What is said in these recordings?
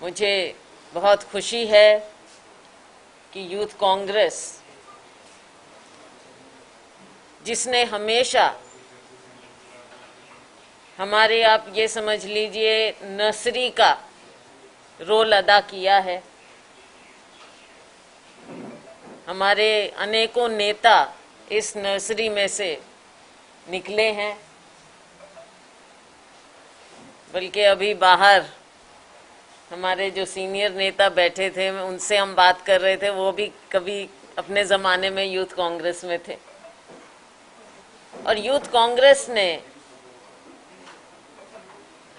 मुझे बहुत खुशी है कि यूथ कांग्रेस, जिसने हमेशा हमारे, आप ये समझ लीजिए, नर्सरी का रोल अदा किया है। हमारे अनेकों नेता इस नर्सरी में से निकले हैं, बल्कि अभी बाहर हमारे जो सीनियर नेता बैठे थे, उनसे हम बात कर रहे थे, वो भी कभी अपने ज़माने में यूथ कांग्रेस में थे। और यूथ कांग्रेस ने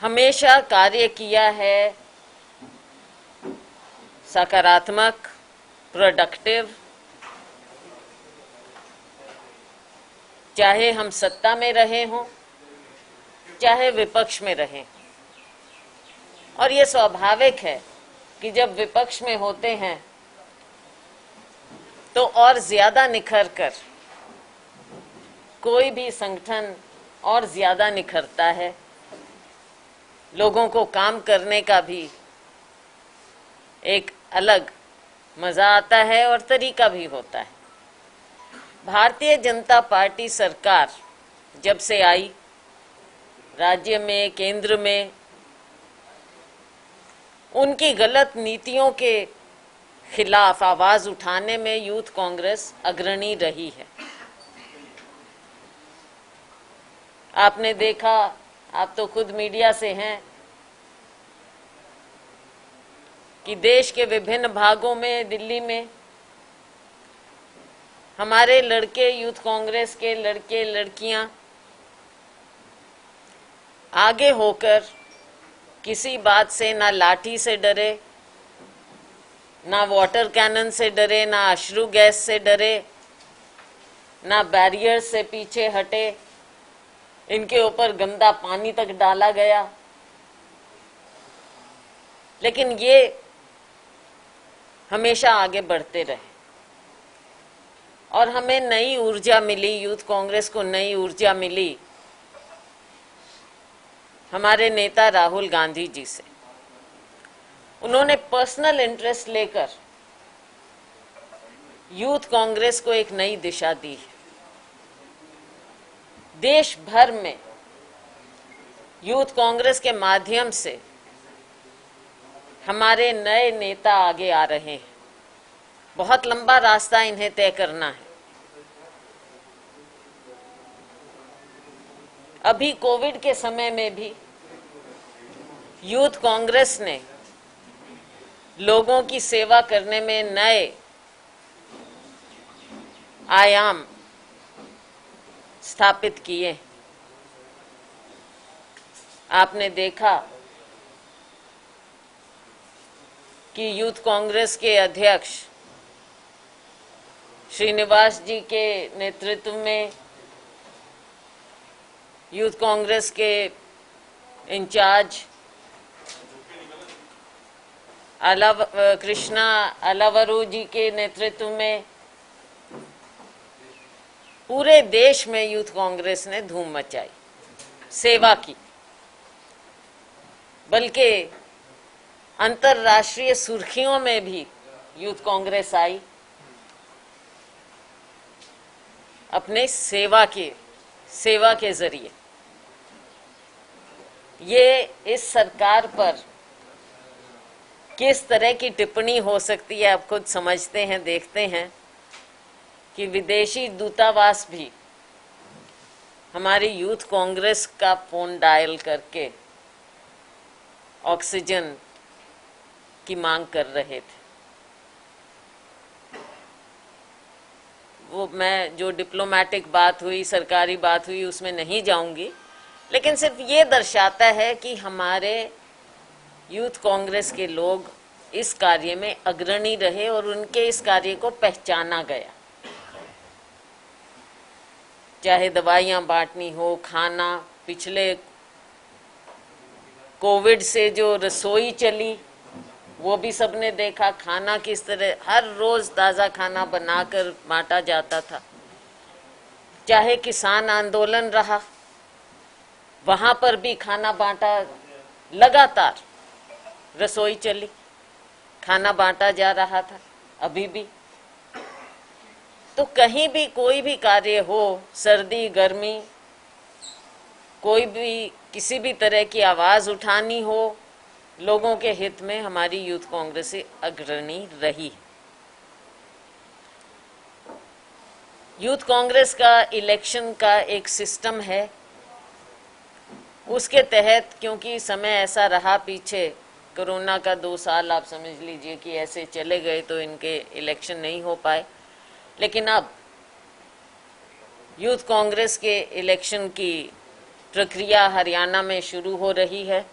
हमेशा कार्य किया है सकारात्मक, प्रोडक्टिव, चाहे हम सत्ता में रहे हों चाहे विपक्ष में रहें। और ये स्वाभाविक है कि जब विपक्ष में होते हैं तो और ज्यादा निखर कर कोई भी संगठन और ज्यादा निखरता है, लोगों को काम करने का भी एक अलग मजा आता है और तरीका भी होता है। भारतीय जनता पार्टी सरकार जब से आई, राज्य में, केंद्र में, उनकी गलत नीतियों के खिलाफ आवाज उठाने में यूथ कांग्रेस अग्रणी रही है। आपने देखा, आप तो खुद मीडिया से हैं, कि देश के विभिन्न भागों में, दिल्ली में, हमारे लड़के, यूथ कांग्रेस के लड़के लड़कियां आगे होकर किसी बात से, ना लाठी से डरे, ना वाटर कैनन से डरे, ना अश्रु गैस से डरे, ना बैरियर से पीछे हटे, इनके ऊपर गंदा पानी तक डाला गया। लेकिन ये हमेशा आगे बढ़ते रहे और हमें नई ऊर्जा मिली, यूथ कांग्रेस को नई ऊर्जा मिली हमारे नेता राहुल गांधी जी से। उन्होंने पर्सनल इंटरेस्ट लेकर यूथ कांग्रेस को एक नई दिशा दी है। देश भर में यूथ कांग्रेस के माध्यम से हमारे नए नेता आगे आ रहे हैं। बहुत लंबा रास्ता इन्हें तय करना है। अभी कोविड के समय में भी यूथ कांग्रेस ने लोगों की सेवा करने में नए आयाम स्थापित किए। आपने देखा कि यूथ कांग्रेस के अध्यक्ष श्रीनिवास जी के नेतृत्व में, यूथ कांग्रेस के इंचार्ज कृष्णा अलावरू जी के नेतृत्व में पूरे देश में यूथ कांग्रेस ने धूम मचाई, सेवा की, बल्कि अंतर्राष्ट्रीय सुर्खियों में भी यूथ कांग्रेस आई अपने सेवा के जरिए। ये इस सरकार पर किस तरह की टिप्पणी हो सकती है, आप खुद समझते हैं, देखते हैं कि विदेशी दूतावास भी हमारी यूथ कांग्रेस का फोन डायल करके ऑक्सीजन की मांग कर रहे थे। वो मैं जो डिप्लोमेटिक बात हुई, सरकारी बात हुई, उसमें नहीं जाऊंगी, लेकिन सिर्फ ये दर्शाता है कि हमारे यूथ कांग्रेस के लोग इस कार्य में अग्रणी रहे और उनके इस कार्य को पहचाना गया। चाहे दवाइयां बांटनी हो, खाना, पिछले कोविड से जो रसोई चली वो भी सबने देखा, खाना किस तरह हर रोज ताजा खाना बनाकर बांटा जाता था। चाहे किसान आंदोलन रहा, वहां पर भी खाना बांटा, लगातार रसोई चली। खाना बांटा जा रहा था, अभी भी। तो कहीं भी कोई भी कार्य हो, सर्दी गर्मी, कोई भी किसी भी तरह की आवाज उठानी हो, लोगों के हित में हमारी यूथ कांग्रेस अग्रणी रही। यूथ कांग्रेस का इलेक्शन का एक सिस्टम है, उसके तहत, क्योंकि समय ऐसा रहा पीछे, कोरोना का 2 साल आप समझ लीजिए कि ऐसे चले गए, तो इनके इलेक्शन नहीं हो पाए। लेकिन अब यूथ कांग्रेस के इलेक्शन की प्रक्रिया हरियाणा में शुरू हो रही है।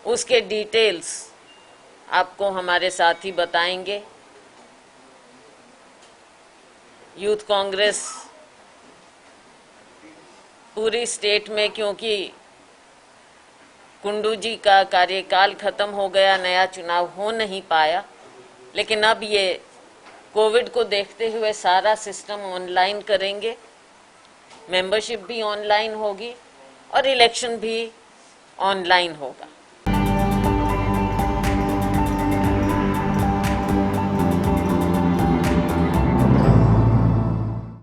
उसके डिटेल्स आपको हमारे साथी बताएंगे। यूथ कांग्रेस पूरी स्टेट में, क्योंकि कुंडू जी का कार्यकाल खत्म हो गया, नया चुनाव हो नहीं पाया, लेकिन अब ये कोविड को देखते हुए सारा सिस्टम ऑनलाइन करेंगे, मेंबरशिप भी ऑनलाइन होगी और इलेक्शन भी ऑनलाइन होगा।